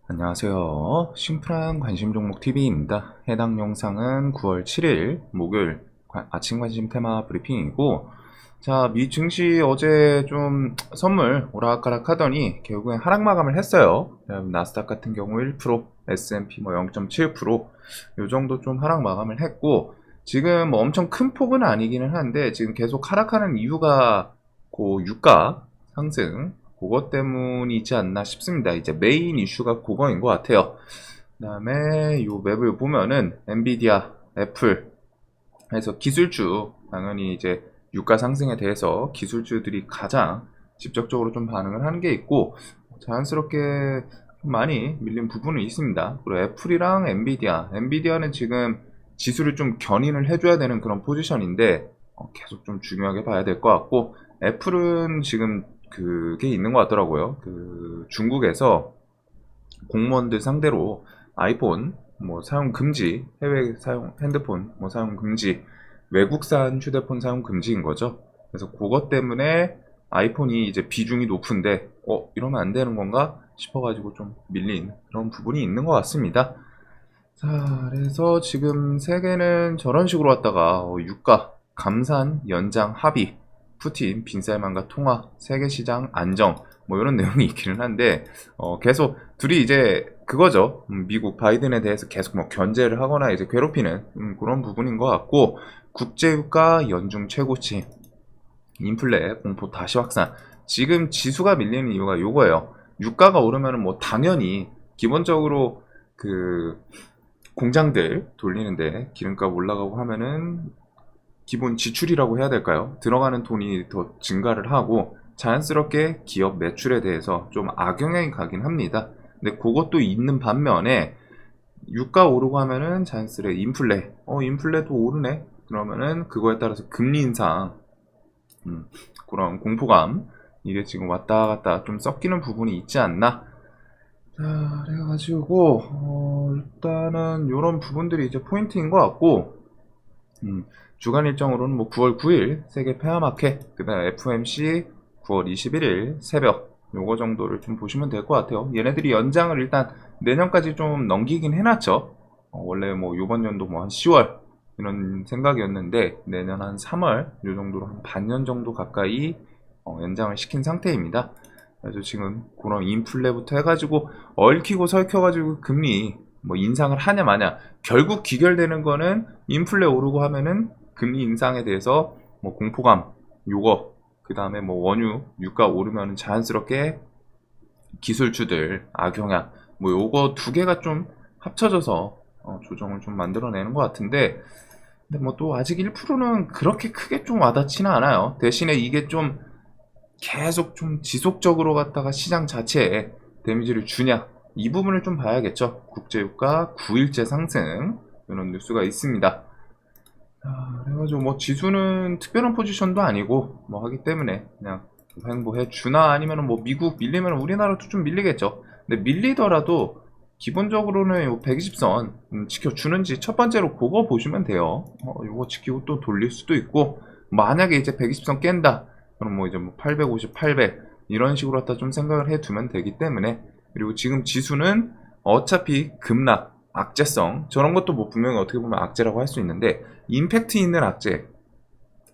안녕하세요. 심플한 관심 종목 TV입니다. 해당 영상은 9월 7일 목요일 아침 관심 테마 브리핑이고, 자, 미 증시 어제 좀 선물 오락가락 하더니 결국엔 하락 마감을 했어요. 나스닥 같은 경우 1%, S&P 뭐 0.7%, 요 정도 좀 하락 마감을 했고, 지금 뭐 엄청 큰 폭은 아니기는 한데 지금 계속 하락하는 이유가 그 유가 상승, 그것 때문이지 않나 싶습니다. 이제 메인 이슈가 그거인 것 같아요. 그 다음에 요 맵을 보면은 엔비디아, 애플 해서 기술주, 당연히 이제 유가 상승에 대해서 기술주들이 가장 직접적으로 좀 반응을 하는 게 있고, 자연스럽게 좀 많이 밀린 부분은 있습니다. 그리고 애플이랑 엔비디아는 지금 지수를 좀 견인을 해줘야 되는 그런 포지션인데 계속 좀 중요하게 봐야 될 것 같고, 애플은 지금 그게 있는 것 같더라고요. 그 중국에서 공무원들 상대로 아이폰 뭐 사용 금지, 해외 사용 핸드폰 뭐 사용 금지, 외국산 휴대폰 사용 금지인 거죠. 그래서 그것 때문에 아이폰이 이제 비중이 높은데 이러면 안 되는 건가 싶어가지고 좀 밀린 그런 부분이 있는 것 같습니다. 자, 그래서 지금 세계는 저런 식으로 왔다가 유가, 감산, 연장, 합의, 푸틴, 빈살만과 통화, 세계시장 안정 뭐 이런 내용이 있기는 한데 계속 둘이 이제 그거죠. 미국 바이든에 대해서 계속 뭐 견제를 하거나 이제 괴롭히는 그런 부분인 것 같고, 국제유가 연중 최고치, 인플레 공포 다시 확산. 지금 지수가 밀리는 이유가 요거예요. 유가가 오르면은 뭐 당연히 기본적으로 그 공장들 돌리는데 기름값 올라가고 하면은 기본 지출이라고 해야 될까요? 들어가는 돈이 더 증가를 하고 자연스럽게 기업 매출에 대해서 좀 악영향이 가긴 합니다. 근데 그것도 있는 반면에 유가 오르고 하면은 자연스레 인플레도 오르네. 그러면은 그거에 따라서 금리 인상, 그런 공포감, 이게 지금 왔다 갔다 좀 섞이는 부분이 있지 않나. 자, 그래가지고 일단은 이런 부분들이 이제 포인트인 것 같고, 주간 일정으로는 뭐 9월 9일 세계 페어마켓, 그다음 FOMC 9월 21일 새벽, 요거 정도를 좀 보시면 될 것 같아요. 얘네들이 연장을 일단 내년까지 좀 넘기긴 해놨죠. 원래 뭐 요번 연도 뭐 한 10월 이런 생각이었는데 내년 한 3월 요 정도로 한 반년 정도 가까이 연장을 시킨 상태입니다. 그래서 지금 그런 인플레부터 해가지고 얽히고 설켜가지고 금리 뭐 인상을 하냐 마냐, 결국 귀결되는 거는 인플레 오르고 하면은 금리 인상에 대해서 뭐 공포감 요거, 그 다음에 뭐 원유 유가 오르면 자연스럽게 기술주들 악영향, 뭐 요거 두 개가 좀 합쳐져서 조정을 좀 만들어내는 것 같은데, 근데 뭐 또 아직 1%는 그렇게 크게 좀 와닿지는 않아요. 대신에 이게 좀 계속 좀 지속적으로 갔다가 시장 자체에 데미지를 주냐, 이 부분을 좀 봐야겠죠. 국제유가 9일째 상승 이런 뉴스가 있습니다. 그래가지고 뭐 지수는 특별한 포지션도 아니고 뭐 하기 때문에 그냥 횡보해 주나, 아니면은 뭐 미국 밀리면 우리나라도 좀 밀리겠죠. 근데 밀리더라도 기본적으로는 요 120선 지켜주는지 첫 번째로 그거 보시면 돼요. 요거 지키고 또 돌릴 수도 있고, 만약에 이제 120선 깬다 그럼 뭐 이제 뭐 850, 800 이런 식으로 갖다 좀 생각을 해 두면 되기 때문에. 그리고 지금 지수는 어차피 급락, 악재성 저런 것도 뭐 분명히 어떻게 보면 악재라고 할 수 있는데, 임팩트 있는 악재,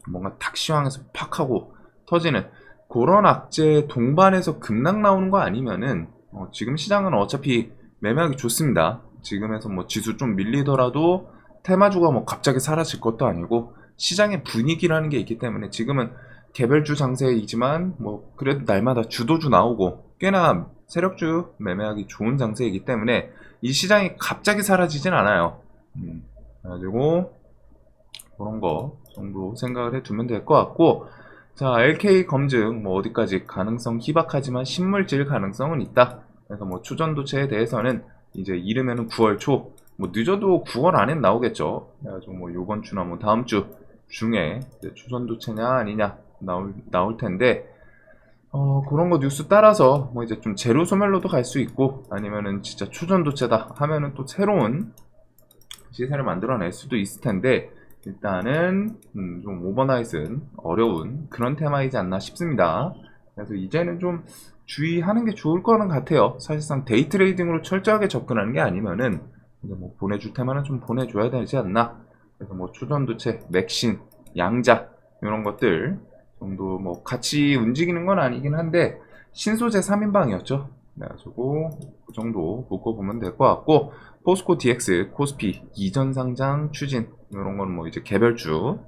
뭔가 탁 시황에서 팍 하고 터지는 그런 악재 동반해서 급락 나오는 거 아니면은 지금 시장은 어차피 매매하기 좋습니다. 지금에서 뭐 지수 좀 밀리더라도 테마주가 뭐 갑자기 사라질 것도 아니고 시장의 분위기라는 게 있기 때문에, 지금은 개별주 장세이지만 뭐 그래도 날마다 주도주 나오고 꽤나 세력주 매매하기 좋은 장세이기 때문에 이 시장이 갑자기 사라지진 않아요. 그래가지고 그런 거 정도 생각을 해두면 될 것 같고, 자, LK 검증 뭐 어디까지 가능성 희박하지만 신물질 가능성은 있다. 그래서 뭐 추전도체에 대해서는 이제 이르면은 9월 초, 뭐 늦어도 9월 안엔 나오겠죠. 그래가지고 뭐 요번 주나 뭐 다음 주 중에 추전도체냐 아니냐 나올 텐데, 그런 거 뉴스 따라서 뭐 이제 좀 재료 소멸로도 갈 수 있고, 아니면은 진짜 추전도체다 하면은 또 새로운 시세를 만들어낼 수도 있을 텐데, 일단은 좀 오버나잇은 어려운 그런 테마이지 않나 싶습니다. 그래서 이제는 좀 주의하는 게 좋을 거는 같아요. 사실상 데이 트레이딩으로 철저하게 접근하는 게 아니면은 이제 뭐 보내줄 테마는 좀 보내줘야 되지 않나. 그래서 뭐 추전두체, 맥신, 양자 이런 것들 정도 뭐 같이 움직이는 건 아니긴 한데 신소재 3인방이었죠. 그래가지고 그 정도 묶어보면 될 것 같고 포스코 DX, 코스피, 이전 상장 추진 이런 건 뭐 이제 개별주.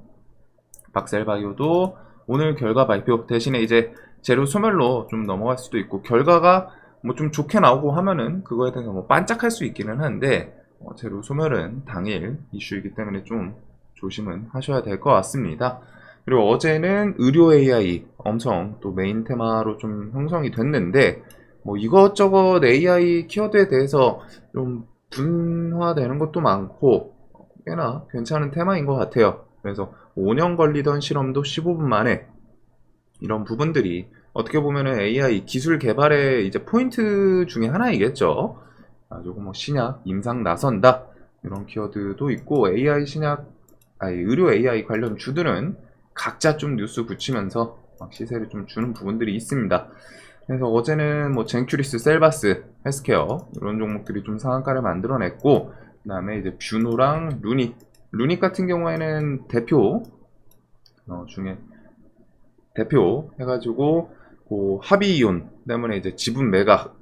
박셀바이오도 오늘 결과 발표 대신에 이제 재료 소멸로 좀 넘어갈 수도 있고 결과가 뭐 좀 좋게 나오고 하면은 그거에 대해서 뭐 반짝할 수 있기는 한데 재료 소멸은 당일 이슈이기 때문에 좀 조심은 하셔야 될 것 같습니다. 그리고 어제는 의료 AI 엄청 또 메인 테마로 좀 형성이 됐는데 뭐 이것저것 AI 키워드에 대해서 좀 분화되는 것도 많고 꽤나 괜찮은 테마인 것 같아요. 그래서 5년 걸리던 실험도 15분 만에 이런 부분들이 어떻게 보면은 AI 기술 개발의 이제 포인트 중에 하나이겠죠. 가지고 뭐 신약, 임상 나선다 이런 키워드도 있고 AI 신약, 의료 AI 관련 주들은 각자 좀 뉴스 붙이면서 막 시세를 좀 주는 부분들이 있습니다. 그래서 어제는 뭐 젠큐리스, 셀바스, 헬스케어 이런 종목들이 좀 상한가를 만들어냈고 그다음에 이제 뷰노랑 루닉 같은 경우에는 대표 중에 대표 해가지고 그 합의이온 때문에 이제 지분 매각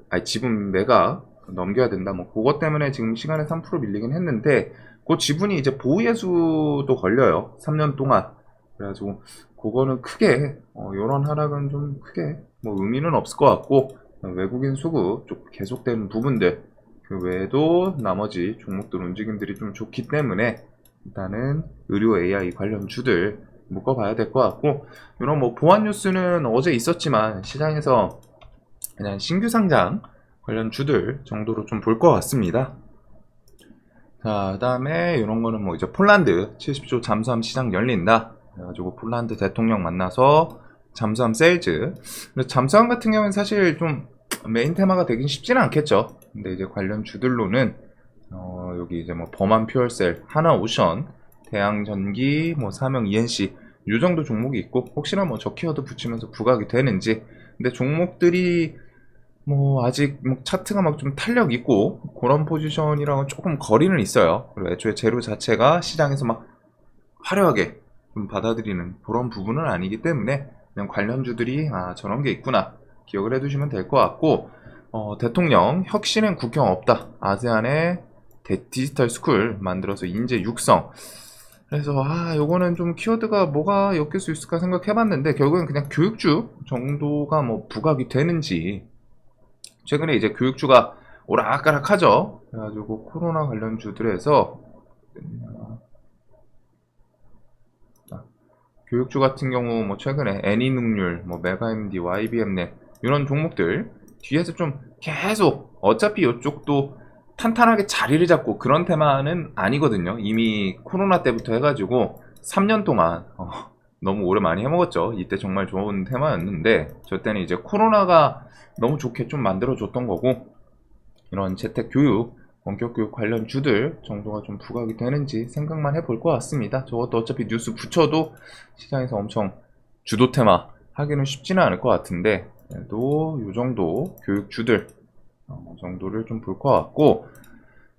넘겨야 된다. 뭐 그것 때문에 지금 시간에 3% 밀리긴 했는데 그 지분이 이제 보유예수도 걸려요. 3년 동안. 그래가지고 그거는 크게 이런 하락은 좀 크게 뭐 의미는 없을 것 같고 외국인 수급 좀 계속되는 부분들 그 외에도 나머지 종목들 움직임들이 좀 좋기 때문에 일단은 의료 AI 관련 주들 묶어봐야 될 것 같고 이런 뭐 보안 뉴스는 어제 있었지만 시장에서 그냥 신규 상장 관련 주들 정도로 좀 볼 것 같습니다. 자, 그다음에 이런 거는 뭐 이제 폴란드 70조 잠수함 시장 열린다. 그래가지고 폴란드 대통령 만나서 잠수함 세일즈. 근데 잠수함 같은 경우는 사실 좀 메인 테마가 되긴 쉽지는 않겠죠. 근데 이제 관련 주들로는 여기 이제 뭐 범한 퓨얼셀, 하나오션, 대양전기, 뭐 사명 ENC 요 정도 종목이 있고 혹시나 뭐 저 키워드 붙이면서 부각이 되는지. 근데 종목들이 뭐 아직 뭐 차트가 막 좀 탄력 있고 그런 포지션이랑은 조금 거리는 있어요. 그리고 애초에 재료 자체가 시장에서 막 화려하게 좀 받아들이는 그런 부분은 아니기 때문에 그냥 관련주들이 저런 게 있구나 기억을 해두시면 될 것 같고 대통령 혁신은 국경 없다. 아세안의 디지털 스쿨 만들어서 인재 육성. 그래서 요거는 좀 키워드가 뭐가 엮일 수 있을까 생각해봤는데 결국엔 그냥 교육주 정도가 뭐 부각이 되는지. 최근에 이제 교육주가 오락가락하죠. 그래가지고 코로나 관련주들에서 교육주 같은 경우 뭐 최근에 애니능률, 뭐 메가MD, YBM넷 이런 종목들 뒤에서 좀 계속 어차피 이쪽도 탄탄하게 자리를 잡고 그런 테마는 아니거든요. 이미 코로나 때부터 해가지고 3년 동안 너무 오래 많이 해먹었죠. 이때 정말 좋은 테마였는데 저 때는 이제 코로나가 너무 좋게 좀 만들어줬던 거고 이런 재택교육, 원격교육 관련 주들 정도가 좀 부각이 되는지 생각만 해볼 것 같습니다. 저것도 어차피 뉴스 붙여도 시장에서 엄청 주도 테마 하기는 쉽지는 않을 것 같은데 그래도 이 정도 교육주들 정도를 좀 볼 것 같고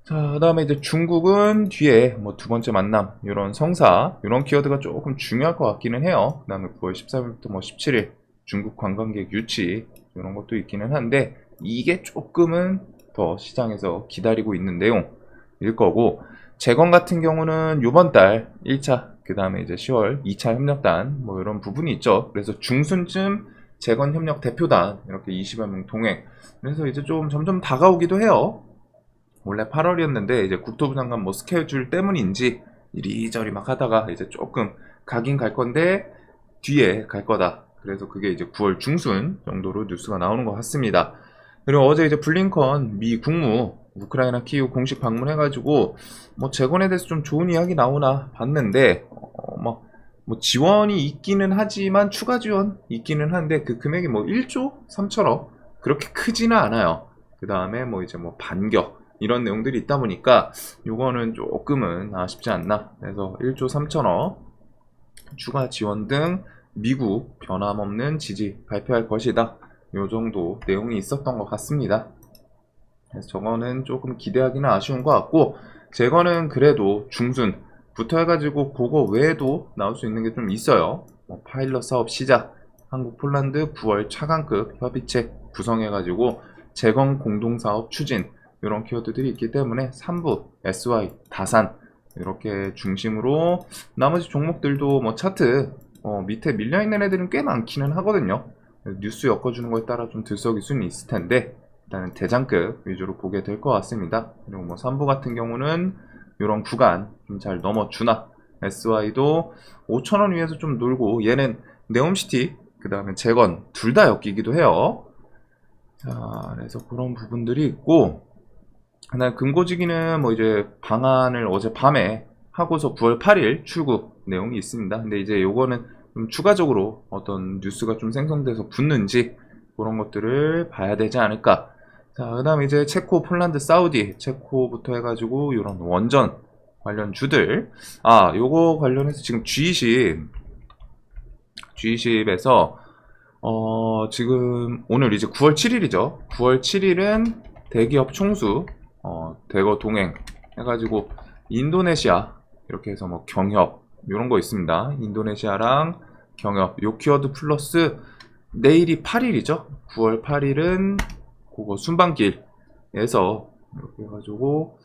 자, 그 다음에 이제 중국은 뒤에 뭐 두 번째 만남, 이런 성사, 이런 키워드가 조금 중요할 것 같기는 해요. 그 다음에 9월 13일부터 뭐 17일 중국 관광객 유치, 이런 것도 있기는 한데, 이게 조금은 더 시장에서 기다리고 있는 내용일 거고, 재건 같은 경우는 요번 달 1차, 그 다음에 이제 10월 2차 협력단, 뭐 이런 부분이 있죠. 그래서 중순쯤 재건 협력 대표단, 이렇게 20여 명 동행. 그래서 이제 좀 점점 다가오기도 해요. 원래 8월이었는데 이제 국토부 장관 뭐 스케줄 때문인지 이리저리 막 하다가 이제 조금 가긴 갈 건데 뒤에 갈 거다. 그래서 그게 이제 9월 중순 정도로 뉴스가 나오는 것 같습니다. 그리고 어제 이제 블링컨 미 국무 우크라이나 키이우 공식 방문해가지고 뭐 재건에 대해서 좀 좋은 이야기 나오나 봤는데 뭐 지원이 있기는 하지만 추가 지원 있기는 한데 그 금액이 뭐 1조 3천억 그렇게 크지는 않아요. 그 다음에 뭐 이제 뭐 반격 이런 내용들이 있다 보니까 요거는 조금은 아쉽지 않나. 그래서 1조 3천억 추가 지원 등 미국 변함없는 지지 발표할 것이다. 요 정도 내용이 있었던 것 같습니다. 그래서 저거는 조금 기대하기는 아쉬운 것 같고, 제거는 그래도 중순부터 해가지고 그거 외에도 나올 수 있는 게 좀 있어요. 뭐 파일럿 사업 시작, 한국 폴란드 9월 차관급 협의체 구성해가지고 재건 공동사업 추진, 이런 키워드들이 있기 때문에 3부, SY, 다산 이렇게 중심으로 나머지 종목들도 뭐 차트 밑에 밀려있는 애들은 꽤 많기는 하거든요. 뉴스 엮어주는 거에 따라 좀 들썩일 수는 있을 텐데 일단은 대장급 위주로 보게 될 것 같습니다. 그리고 뭐 3부 같은 경우는 이런 구간 좀 잘 넘어주나, SY도 5,000원 위에서 좀 놀고, 얘는 네옴시티 그 다음에 재건 둘 다 엮이기도 해요. 자, 그래서 그런 부분들이 있고, 하나 금고지기는 뭐 이제 방안을 어젯밤에 하고서 9월 8일 출구 내용이 있습니다. 근데 이제 요거는 좀 추가적으로 어떤 뉴스가 좀 생성돼서 붙는지 그런 것들을 봐야 되지 않을까. 자, 그 다음에 이제 체코, 폴란드, 사우디, 체코부터 해가지고 이런 원전 관련 주들. 아, 요거 관련해서 지금 G20에서 지금 오늘 이제 9월 7일이죠. 9월 7일은 대기업 총수 대거 동행 해가지고 인도네시아 이렇게 해서 뭐 경협 이런 거 있습니다. 인도네시아랑 경협 요 키워드 플러스 내일이 8일이죠. 9월 8일은 그거 순방길에서 이렇게 해가지고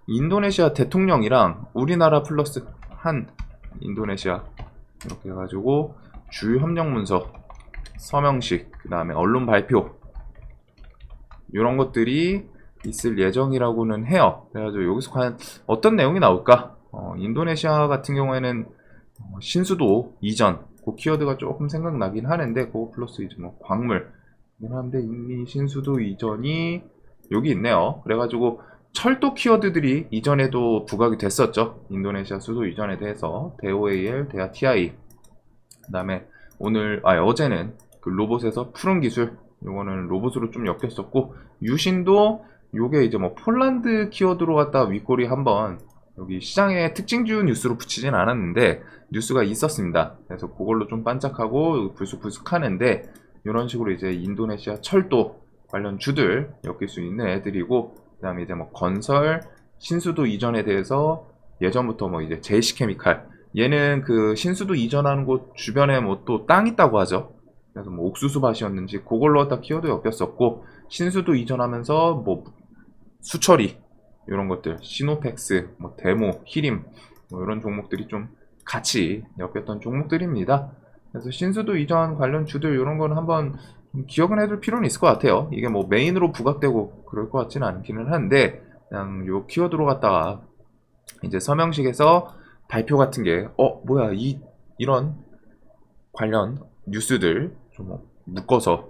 인도네시아 대통령이랑 우리나라 플러스 한 인도네시아 이렇게 해가지고 주요 협력 문서 서명식, 그 다음에 언론 발표 이런 것들이 있을 예정이라고는 해요. 그래가지고 여기서 과연 어떤 내용이 나올까? 인도네시아 같은 경우에는 신수도 이전 그 키워드가 조금 생각나긴 하는데, 그거 플러스 이제 뭐 광물이긴 한데 이미 신수도 이전이 여기 있네요. 그래가지고 철도 키워드들이 이전에도 부각이 됐었죠. 인도네시아 수도 이전에 대해서 대OAL, 대하 TI, 그 다음에 어제는 그 로봇에서 푸른 기술, 요거는 로봇으로 좀 엮였었고, 유신도 요게 이제 뭐 폴란드 키워드로 갖다 윗꼬리 한번 여기 시장의 특징주 뉴스로 붙이진 않았는데 뉴스가 있었습니다. 그래서 그걸로 좀 반짝하고 불쑥불쑥 하는데, 이런 식으로 이제 인도네시아 철도 관련 주들 엮일 수 있는 애들이고, 그 다음에 이제 뭐 건설, 신수도 이전에 대해서 예전부터 뭐 이제 제이시케미칼, 얘는 그 신수도 이전하는 곳 주변에 뭐 또 땅 있다고 하죠. 그래서 뭐 옥수수 밭이었는지 그걸로 갖다 키워드 엮였었고, 신수도 이전하면서 뭐 수처리 이런 것들, 시노펙스, 뭐 데모, 히림 뭐 이런 종목들이 좀 같이 엮였던 종목들입니다. 그래서 신수도 이전 관련 주들 이런 거는 한번 기억은 해둘 필요는 있을 것 같아요. 이게 뭐 메인으로 부각되고 그럴 것 같지는 않기는 한데, 그냥 요 키워드로 갖다가 이제 서명식에서 발표 같은 게 뭐야 이런 관련 뉴스들 좀 묶어서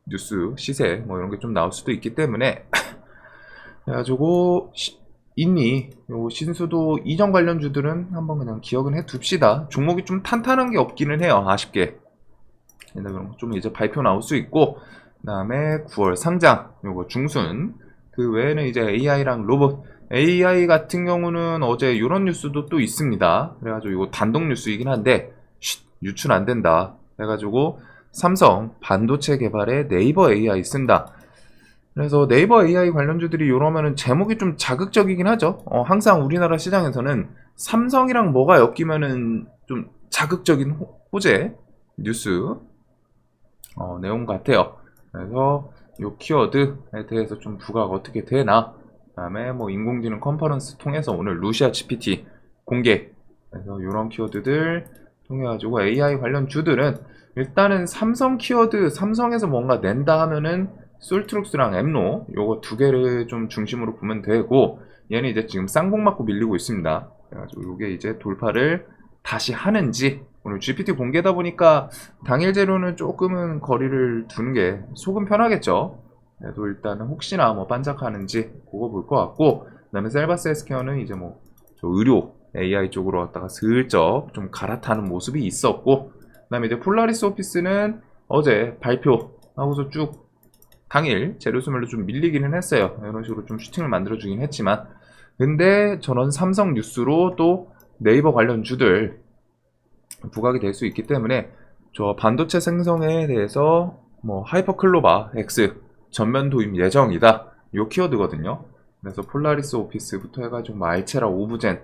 뉴스 시세 뭐 이런 게 좀 나올 수도 있기 때문에 그래가지고 요 신수도 이전 관련주들은 한번 그냥 기억은 해 둡시다. 종목이 좀 탄탄한 게 없기는 해요, 아쉽게. 그럼 좀 이제 발표 나올 수 있고, 그 다음에 9월 상장 요거 중순, 그 외에는 이제 AI랑 로봇, AI 같은 경우는 어제 이런 뉴스도 또 있습니다. 그래가지고 이거 단독 뉴스이긴 한데 유출 안 된다 해가지고 삼성 반도체 개발에 네이버 AI 쓴다. 그래서 네이버 AI 관련주들이 이러면은 제목이 좀 자극적이긴 하죠. 항상 우리나라 시장에서는 삼성이랑 뭐가 엮이면은 좀 자극적인 호재 뉴스 내용 같아요. 그래서 요 키워드에 대해서 좀 부각 어떻게 되나, 그 다음에 뭐 인공지능 컨퍼런스 통해서 오늘 루시아 GPT 공개, 그래서 이런 키워드들 통해가지고 AI 관련 주들은 일단은 삼성 키워드, 삼성에서 뭔가 낸다 하면은 솔트룩스랑 엠노 요거 두 개를 좀 중심으로 보면 되고, 얘는 이제 지금 쌍봉 맞고 밀리고 있습니다. 그래가지고 요게 이제 돌파를 다시 하는지, 오늘 GPT 공개다 보니까 당일 재료는 조금은 거리를 두는 게 속은 편하겠죠. 그래도 일단은 혹시나 뭐 반짝하는지 그거 볼 것 같고, 그 다음에 셀바스 헬스케어는 이제 뭐 저 의료 AI 쪽으로 왔다가 슬쩍 좀 갈아타는 모습이 있었고, 그 다음에 이제 폴라리스 오피스는 어제 발표하고서 쭉 당일 재료 소멸로 좀 밀리기는 했어요. 이런 식으로 좀 슈팅을 만들어주긴 했지만, 근데 저는 삼성 뉴스로 또 네이버 관련 주들 부각이 될 수 있기 때문에 저 반도체 생성에 대해서 뭐 하이퍼클로바 X 전면 도입 예정이다. 요 키워드거든요. 그래서 폴라리스 오피스부터 해가지고 뭐 알체라 오브젠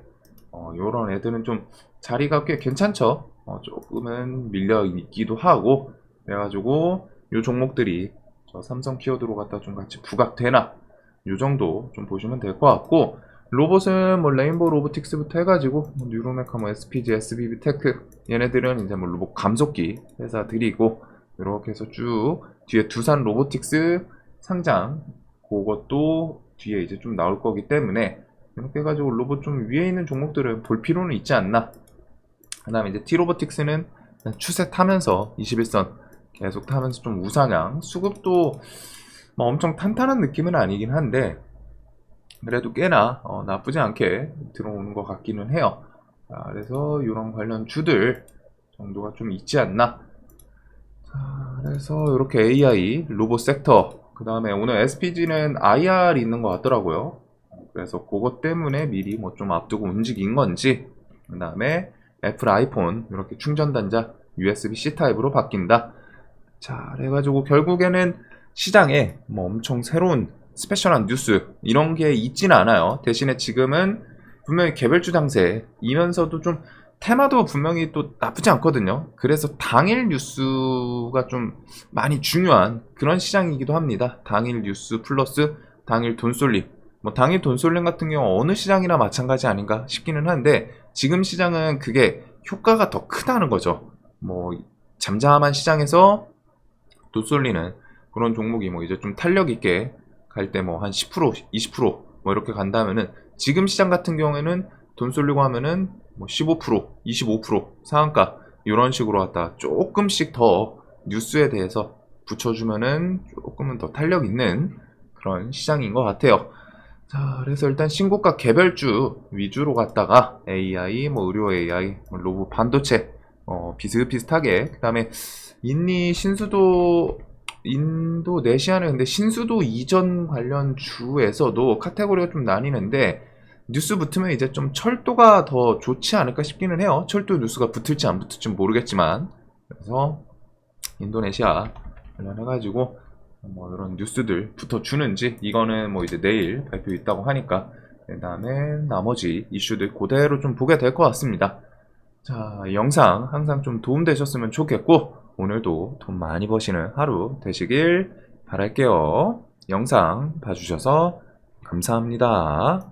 요런 애들은 좀 자리가 꽤 괜찮죠. 조금은 밀려 있기도 하고 그래가지고 요 종목들이 저 삼성 키워드로 갖다 좀 같이 부각되나 요 정도 좀 보시면 될 것 같고, 로봇은 뭐 레인보우 로보틱스부터 해가지고 뭐 뉴로메카, 뭐 SPG, SBB 테크 얘네들은 이제 뭐 로봇 감속기 회사들이고, 이렇게 해서 쭉 뒤에 두산 로보틱스 상장 그것도 뒤에 이제 좀 나올 거기 때문에 이렇게 해가지고 로봇 좀 위에 있는 종목들은 볼 필요는 있지 않나. 그 다음에 이제 T로보틱스는 추세 타면서 21선 계속 타면서 좀 우상향, 수급도 뭐 엄청 탄탄한 느낌은 아니긴 한데 그래도 꽤나 나쁘지 않게 들어오는 것 같기는 해요. 자, 그래서 이런 관련 주들 정도가 좀 있지 않나. 자, 그래서 이렇게 AI 로봇 섹터, 그 다음에 오늘 SPG는 IR 있는 것 같더라고요. 그래서 그것 때문에 미리 뭐 좀 앞두고 움직인 건지, 그 다음에 애플 아이폰 이렇게 충전 단자 USB-C 타입으로 바뀐다. 자, 그래가지고 결국에는 시장에 뭐 엄청 새로운 스페셜한 뉴스 이런 게 있지는 않아요. 대신에 지금은 분명히 개별주 장세이면서도 좀 테마도 분명히 또 나쁘지 않거든요. 그래서 당일 뉴스가 좀 많이 중요한 그런 시장이기도 합니다. 당일 뉴스 플러스 당일 돈쏠림. 뭐 당일 돈쏠림 같은 경우 어느 시장이나 마찬가지 아닌가 싶기는 한데, 지금 시장은 그게 효과가 더 크다는 거죠. 뭐 잠잠한 시장에서 돈 쏠리는 그런 종목이 뭐 이제 좀 탄력 있게 갈 때 뭐 한 10%, 20%뭐 이렇게 간다면은, 지금 시장 같은 경우에는 돈 쏠리고 하면은 뭐 15%, 25% 상한가 이런 식으로 갖다 조금씩 더 뉴스에 대해서 붙여주면은 조금은 더 탄력 있는 그런 시장인 것 같아요. 자, 그래서 일단 신고가 개별주 위주로 갔다가 AI, 뭐 의료 AI, 뭐 로봇 반도체 비슷비슷하게, 그 다음에 인니 신수도 인도네시아는 근데 신수도 이전 관련 주에서도 카테고리가 좀 나뉘는데, 뉴스 붙으면 이제 좀 철도가 더 좋지 않을까 싶기는 해요. 철도 뉴스가 붙을지 안 붙을지 모르겠지만, 그래서 인도네시아 관련해가지고 뭐 이런 뉴스들 붙어주는지, 이거는 뭐 이제 내일 발표 있다고 하니까 그 다음에 나머지 이슈들 그대로 좀 보게 될 것 같습니다. 자, 영상 항상 좀 도움되셨으면 좋겠고, 오늘도 돈 많이 버시는 하루 되시길 바랄게요. 영상 봐주셔서 감사합니다.